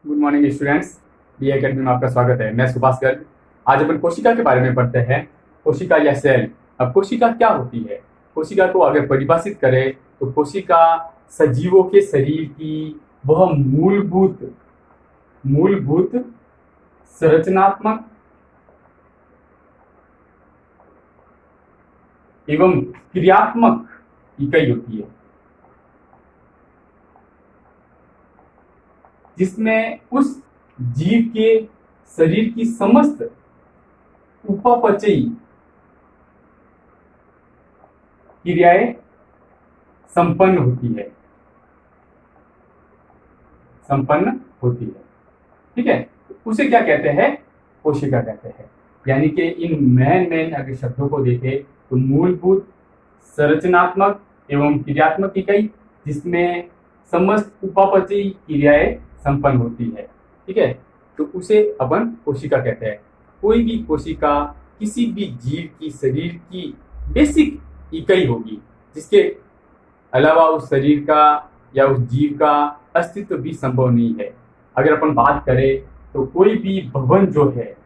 Good morning students. B Academy में आपका स्वागत है। मैं सुभाष गर्ग। आज अपन कोशिका के बारे में पढ़ते हैं। कोशिका या सेल। अब कोशिका क्या होती है? कोशिका को अगर परिभाषित करें तो कोशिका सजीवों के शरीर की वह मूलभूत मूलभूत संरचनात्मक एवं क्रियात्मक इकाई होती है, जिसमें उस जीव के शरीर की समस्त उपापचयी क्रियाएं संपन्न होती है। ठीक है, उसे क्या कहते हैं? कोशिका कहते हैं। यानी कि इन मेन अगर शब्दों को देखें तो मूलभूत संरचनात्मक एवं क्रियात्मक इकाई, जिसमें समस्त उपापचयी क्रियाएं संपन्न होती है। ठीक है, तो उसे अपन कोशिका कहते हैं। कोई भी कोशिका किसी भी जीव की शरीर की बेसिक इकाई होगी, जिसके अलावा उस शरीर का या उस जीव का अस्तित्व भी संभव नहीं है। अगर अपन बात करें तो कोई भी भवन जो है,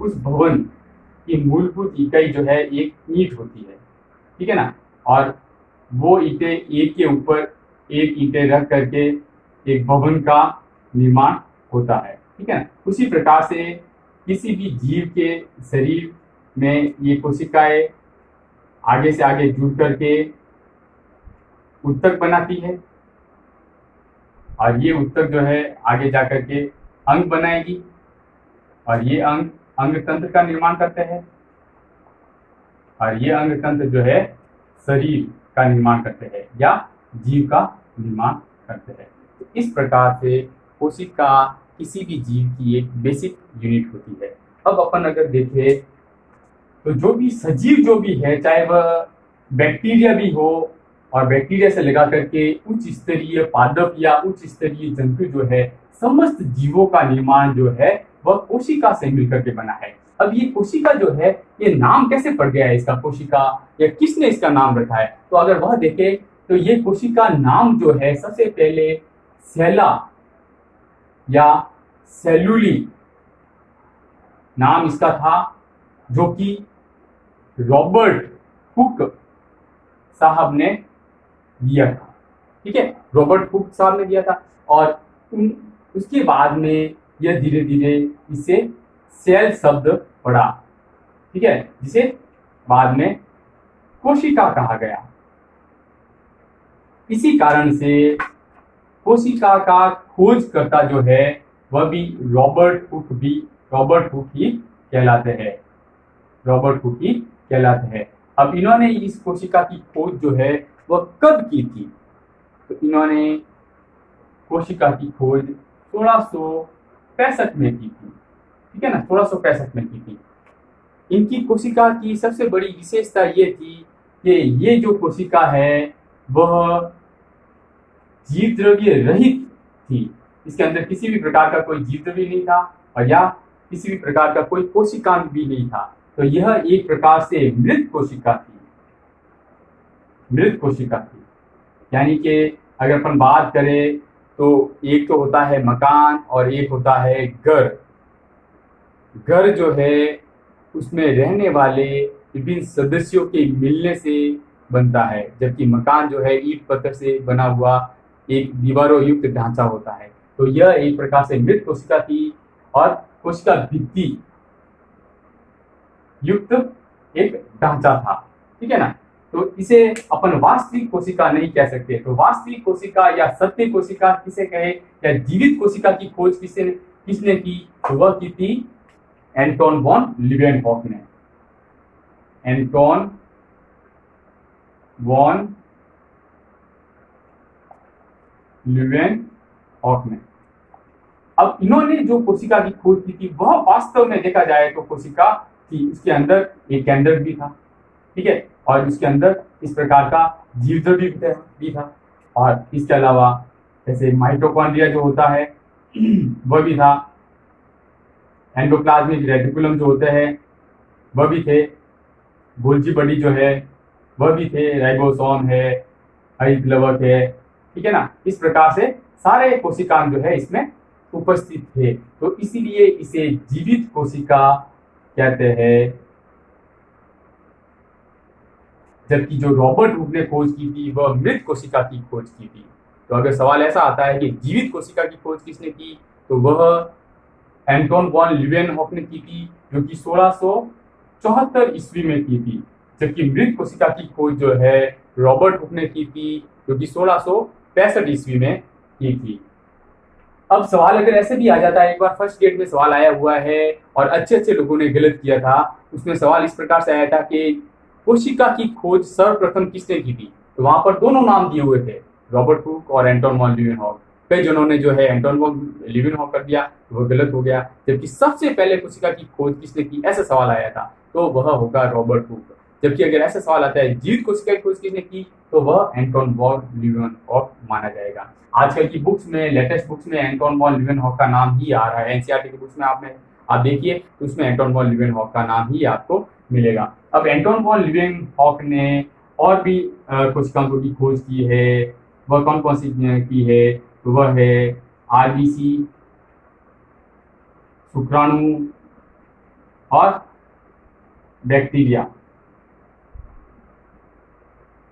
उस भवन की मूलभूत इकाई जो है एक ईंट होती है। ठीक है ना, और वो ईंटें एक के ऊपर एक ईंटें रख करके एक भवन का निर्माण होता है। ठीक है ना, उसी प्रकार से किसी भी जीव के शरीर में ये कोशिकाएं आगे से आगे जुड़ करके ऊतक बनाती है, और ये ऊतक जो है आगे जाकर के अंग बनाएगी, और ये अंग तंत्र का निर्माण करते हैं, और ये अंग तंत्र जो है शरीर का निर्माण करते हैं या जीव का निर्माण करते हैं। तो इस प्रकार से कोशिका किसी भी जीव की एक बेसिक यूनिट होती है। अब अपन अगर देखें तो जो भी सजीव जो भी है, चाहे वह बैक्टीरिया भी हो, और बैक्टीरिया से लगा करके उच्च स्तरीय पादप या उच्च स्तरीय जंतु जो है, समस्त जीवों का निर्माण जो है वह कोशिका से मिलकर के बना है। अब ये कोशिका जो है, ये नाम कैसे पड़ गया है इसका, कोशिका, या किसने इसका नाम रखा है? तो अगर वह देखे तो ये कोशिका नाम जो है सबसे पहले सेला या सेलुली नाम इसका था, जो कि रॉबर्ट हुक साहब ने दिया था। ठीक है, रॉबर्ट हुक साहब ने दिया था, और उसके बाद में यह धीरे धीरे इसे सेल शब्द पड़ा। ठीक है, जिसे बाद में कोशिका कहा गया। इसी कारण से कोशिका का खोजकर्ता जो है वह भी रॉबर्ट हुक ही कहलाते हैं। अब इन्होंने इस कोशिका की खोज जो है वह कब की थी? तो इन्होंने कोशिका की खोज 1665 में की थी। ठीक है ना, 1665 में की थी। इनकी कोशिका की सबसे बड़ी विशेषता ये थी कि ये जो कोशिका है वह जीव द्रव्य रहित थी। इसके अंदर किसी भी प्रकार का कोई जीव द्रव्य नहीं था, और या किसी भी प्रकार का कोई कोशिकांग भी नहीं था। तो यह एक प्रकार से मृत कोशिका थी। यानी कि अगर अपन बात करें तो एक तो होता है मकान और एक होता है घर। घर जो है उसमें रहने वाले विभिन्न सदस्यों के मिलने से बनता है, जबकि मकान जो है ईंट पत्थर से बना हुआ एक दीवारों युक्त ढांचा होता है। तो यह एक प्रकार से मृत कोशिका थी, और कोशिका भित्ति युक्त एक ढांचा था। ठीक है ना, तो इसे अपन वास्तविक कोशिका नहीं कह सकते। तो वास्तविक कोशिका या सत्य कोशिका किसे कहे, या जीवित कोशिका की खोज किसने की? तो वह की थी एंटोन वॉन लीवेनहॉक ने। एंटोन वॉन लीवेनहॉक ने। अब इन्होंने जो कोशिका की खोज की थी वह वास्तव में देखा जाए तो कोशिका थी, उसके अंदर एक केंद्रक भी था। ठीक है, और उसके अंदर इस प्रकार का जीव द्रव्य भी था, और इसके अलावा जैसे माइटोकॉन्ड्रिया जो होता है वह भी था, एंडोप्लाज्मिक रेटिकुलम जो होते हैं वह भी थे, गोल्जी बॉडी जो है वह भी थे, राइबोसोम है, हरित लवक है। ठीक है ना, इस प्रकार से सारे कोशिकांग जो है इसमें उपस्थित थे, तो इसीलिए इसे जीवित कोशिका कहते हैं। जबकि जो रॉबर्ट हुक ने खोज की थी वह मृत कोशिका की खोज की थी। तो अगर सवाल ऐसा आता है कि जीवित कोशिका की खोज किसने की, तो वह एंटोन वॉन लीवेनहॉक ने की थी, जो कि 1674 ईस्वी में की थी। जबकि मृत कोशिका की खोज जो है रॉबर्ट हुक ने की थी, जो कि 1665 ईस्वी में की थी। अब सवाल अगर ऐसे भी आ जाता है, एक बार फर्स्ट ग्रेड में सवाल आया हुआ है और अच्छे अच्छे लोगों ने गलत किया था, उसमें सवाल इस प्रकार से आया था कि कोशिका की खोज सर्वप्रथम किसने की थी, तो वहां पर दोनों नाम दिए हुए थे, रॉबर्ट हुक और एंटोन वॉन लीवेनहॉक। कई जनों ने जो है एंटोन वॉन लीवेनहॉक कर दिया, तो वह गलत हो गया। जबकि सबसे पहले कोशिका की खोज किसने की, ऐसा सवाल आया था, तो वह होगा रॉबर्ट हुक। जबकि अगर ऐसा सवाल आता है जीवित कोशिका की खोज किसने की, तो वह एंटोन वॉन लीवेनहॉक माना जाएगा। आजकल की बुक्स में, लेटेस्ट बुक्स में एंटोन वॉन लीवेनहॉक का नाम ही आ रहा है। एनसीईआरटी की बुक्स में आप देखिए तो उसमें एंटोन वॉन लीवेनहॉक का नाम ही आपको मिलेगा। अब एंटोन वॉन लीवेनहॉक ने और भी कोशिकाओं की खोज की है। वह कौन कौन सी की है, तो वह है आरबीसी, शुक्राणु और बैक्टीरिया।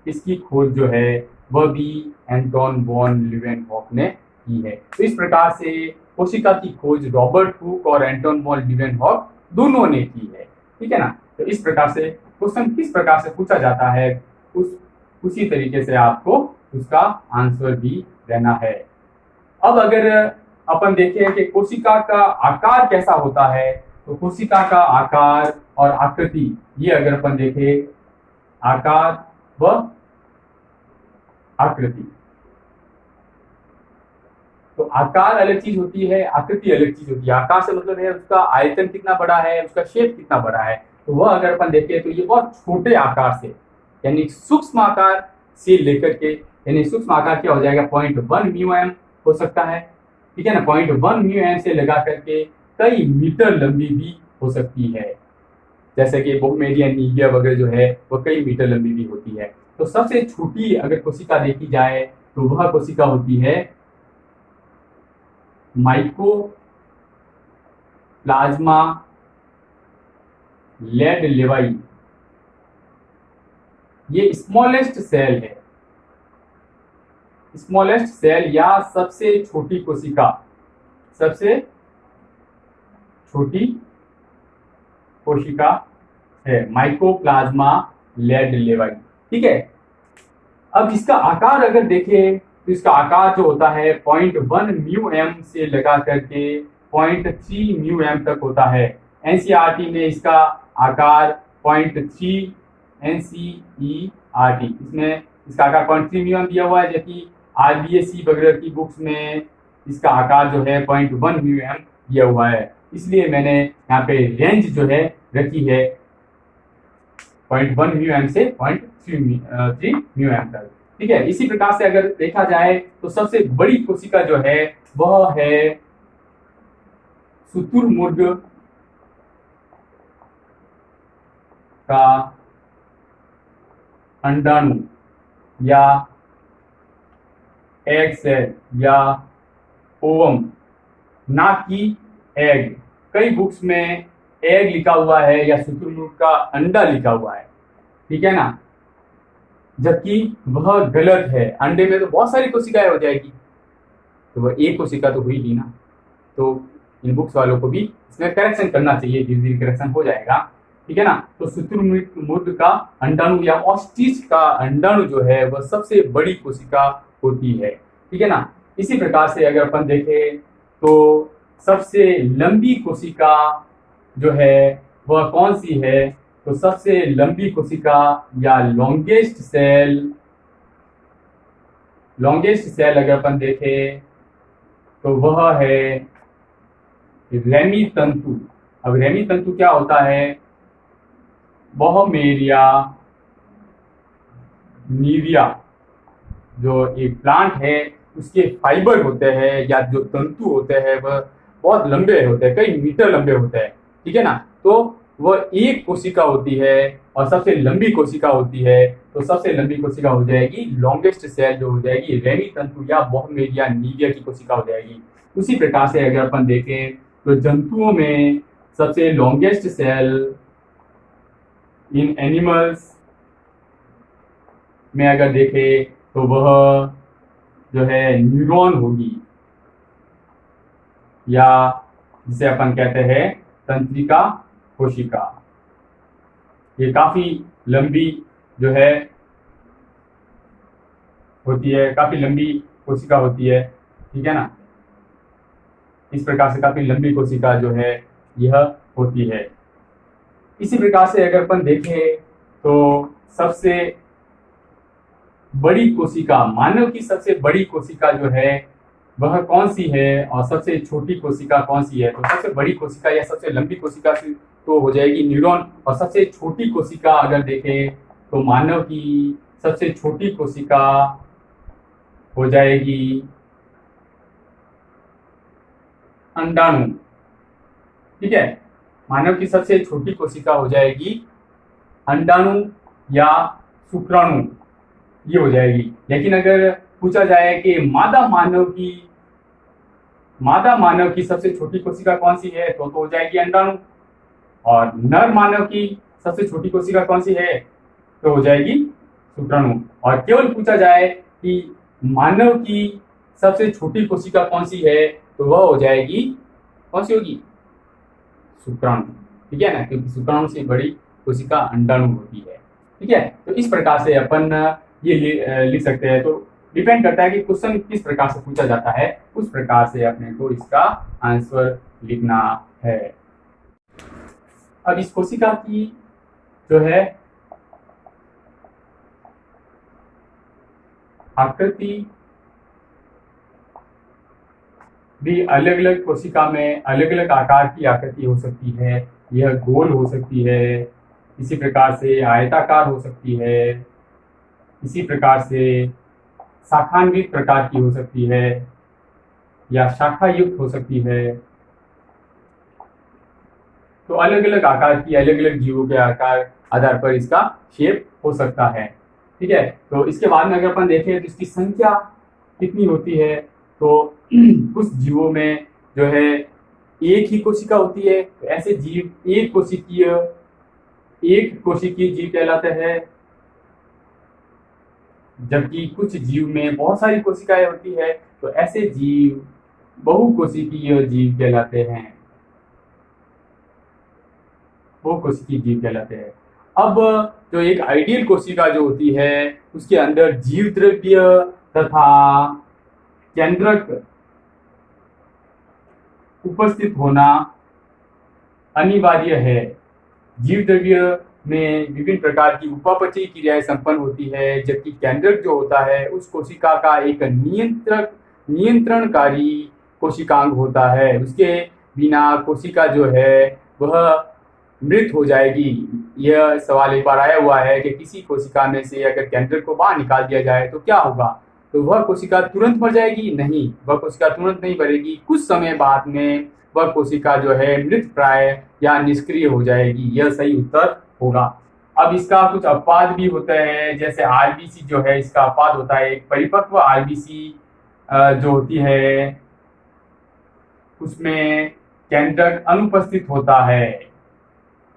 इसकी खोज जो है वह भी एंटोन वॉन लीवेनहॉक ने की है। तो इस प्रकार से कोशिका की खोज रॉबर्ट हुक और एंटोन वॉन लीवेनहॉक दोनों ने की है। ठीक है ना। तो इस प्रकार से क्वेश्चन किस प्रकार से पूछा जाता है, उसी तरीके से आपको उसका आंसर भी देना है। अब अगर अपन देखें कि कोशिका का आकार कैसा होता है, तो कोशिका का आकार और आकृति, ये अगर अपन देखें, आकार व आकृति, तो आकार अलग चीज होती है, आकृति अलग चीज होती है। आकार से मतलब है उसका आयतन कितना बड़ा है, उसका शेप कितना बड़ा है। तो वह अगर अपन देखें तो ये बहुत छोटे आकार से, यानी सूक्ष्म आकार से लेकर के, यानी सूक्ष्म आकार क्या हो जाएगा, 0.1 म्यू हो सकता है। ठीक है ना। 0.1 म्यू से लगा करके कई मीटर लंबी भी हो सकती है। जैसे कि बोगमेलिया नीगिया वगैरह जो है वो कई मीटर लंबी भी होती है। तो सबसे छोटी अगर कोशिका देखी जाए तो वह कोशिका होती है माइकोप्लाज्मा लेड लेवाई। ये स्मॉलेस्ट सेल है, स्मॉलेस्ट सेल या सबसे छोटी कोशिका, सबसे छोटी कोशिका है माइकोप्लाज्मा लेड लेवाई। ठीक है। अब इसका आकार अगर देखें तो इसका आकार जो होता है 0.1 म्यू से लगा करके 0.3 म्यू तक होता है। एनसीईआरटी में इसका आकार 0.3 एनसीईआरटी, इसमें इसका आकार 0.3 म्यू दिया हुआ है। जबकि आरबीएससी वगैरह की बुक्स में इसका आकार जो है 0.1 म्यू दिया हुआ है। इसलिए मैंने यहाँ पे रेंज जो है रखी है 0.1 म्यू से 0.3 म्यू तक। ठीक है। इसी प्रकार से अगर देखा जाए तो सबसे बड़ी कोशिका जो है वह है शुतुरमुर्ग का अंडाणु या एग सेल या ओवम, ना कि एग। कई बुक्स में एग लिखा हुआ है या शुतुरमुर्ग का अंडा लिखा हुआ है। ठीक है ना। जबकि वह गलत है। अंडे में तो बहुत सारी कोशिकाएं हो जाएगी, तो वह एक कोशिका तो हुई ही ना। तो इन बुक्स वालों को भी इसमें करेक्शन करना चाहिए, धीरे धीरे करेक्शन हो जाएगा। ठीक है ना। तो शुतुरमुर्ग का अंडाणु या ऑस्ट्रिच का अंडाणु जो है वह सबसे बड़ी कोशिका होती है। ठीक है ना। इसी प्रकार से अगर अपन देखें तो सबसे लंबी कोशिका जो है वह कौन सी है, तो सबसे लंबी कोशिका या लॉन्गेस्ट सेल अगर अपन देखें तो वह है रेमी तंतु। अब रेमी तंतु क्या होता है, बॉहमेरिया नीविया, जो एक प्लांट है उसके फाइबर होते हैं या जो तंतु होते हैं वह बहुत लंबे होते हैं, कई मीटर लंबे होते हैं। ठीक है ना। तो वह एक कोशिका होती है और सबसे लंबी कोशिका होती है, तो सबसे लंबी कोशिका हो जाएगी लॉन्गेस्ट सेल, जो हो जाएगी रेमी तंतु या बोहमेल या नीविया की कोशिका हो जाएगी। उसी प्रकार से अगर अपन देखें तो जंतुओं में सबसे लॉन्गेस्ट सेल इन एनिमल्स में अगर देखें तो वह जो है न्यूरॉन होगी, या जिसे अपन कहते हैं तंत्रिका कोशिका। ये काफी लंबी जो है होती है, काफी लंबी कोशिका होती है, ठीक है ना। इस प्रकार से काफी लंबी कोशिका जो है यह होती है। इसी प्रकार से अगर अपन देखें तो सबसे बड़ी कोशिका, मानव की सबसे बड़ी कोशिका जो है वह कौन सी है और सबसे छोटी कोशिका कौन सी है। तो सबसे बड़ी कोशिका या सबसे लंबी कोशिका तो हो जाएगी न्यूरॉन, और सबसे छोटी कोशिका अगर देखें तो मानव की सबसे छोटी कोशिका हो जाएगी अंडाणु, ठीक है। मानव की सबसे छोटी कोशिका हो जाएगी अंडाणु या शुक्राणु, ये हो जाएगी। लेकिन अगर पूछा जाए कि मादा मानव की सबसे छोटी कोशिका कौन सी है, तो हो जाएगी अंडाणु, और नर मानव की सबसे छोटी कोशिका कौन सी है, तो हो जाएगी शुक्राणु। और केवल पूछा जाए कि मानव की सबसे छोटी कोशिका कौन सी है, तो वह हो जाएगी, कौन सी होगी, शुक्राणु, ठीक है ना, क्योंकि शुक्राणु से बड़ी कोशिका अंडाणु होती है, ठीक है। तो इस प्रकार से अपन ये लिख सकते हैं। तो डिपेंड करता है कि क्वेश्चन किस प्रकार से पूछा जाता है, उस प्रकार से अपने को इसका आंसर लिखना है। अब इस कोशिका की जो है आकृति भी अलग अलग कोशिका में अलग अलग आकार की आकृति हो सकती है। यह गोल हो सकती है, इसी प्रकार से आयताकार हो सकती है, इसी प्रकार से शाखान्वित प्रकार की हो सकती है, या शाखा युक्त हो सकती है। तो अलग अलग आकार की, अलग अलग जीवों के आकार आधार पर इसका शेप हो सकता है, ठीक है। तो इसके बाद में अगर अपन देखें तो इसकी संख्या कितनी होती है, तो कुछ जीवों में जो है एक ही कोशिका होती है, तो ऐसे जीव एक कोशिकीय जीव कहलाते हैं। जबकि कुछ जीव में बहुत सारी कोशिकाएं होती है, तो ऐसे जीव बहुकोशिकीय जीव कहलाते हैं, बहुकोशिकीय जीव कहलाते हैं। अब जो एक आइडियल कोशिका जो होती है, उसके अंदर जीव द्रव्य तथा केंद्रक उपस्थित होना अनिवार्य है। जीव द्रव्य में विभिन्न प्रकार की उपापचयी क्रियाएं संपन्न होती है, जबकि केंद्रक जो होता है उस कोशिका का एक नियंत्रणकारी कोशिकांग होता है। उसके बिना कोशिका जो है वह मृत हो जाएगी। यह सवाल एक बार आया हुआ है कि किसी कोशिका में से अगर केंद्रक को बाहर निकाल दिया जाए तो क्या होगा, तो वह कोशिका तुरंत मर जाएगी? नहीं, वह कोशिका तुरंत नहीं मरेगी, कुछ समय बाद में वह कोशिका जो है मृत प्राय या निष्क्रिय हो जाएगी। यह सही उत्तर होगा। अब इसका कुछ अपवाद भी होते हैं, जैसे आरबीसी जो है इसका अपवाद होता है। एक परिपक्व आरबीसी जो होती है उसमें केंद्रक अनुपस्थित होता है,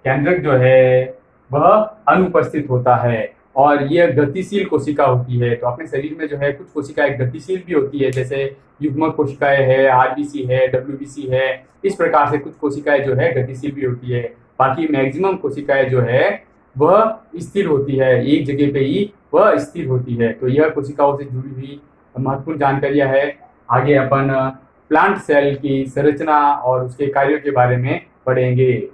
केंद्रक जो है वह अनुपस्थित होता है, और यह गतिशील कोशिका होती है। तो अपने शरीर में जो है कुछ कोशिकाएं गतिशील भी होती है, जैसे युग्मक कोशिकाएं है, आरबीसी है, डब्ल्यूबीसी है। इस प्रकार से कुछ कोशिकाएं जो है गतिशील भी होती है। बाकी मैक्सिमम कोशिकाएं जो है वह स्थिर होती है, एक जगह पे ही वह स्थिर होती है। तो यह कोशिकाओं से जुड़ी हुई महत्वपूर्ण जानकारियां है। आगे अपन प्लांट सेल की संरचना और उसके कार्यों के बारे में पढ़ेंगे।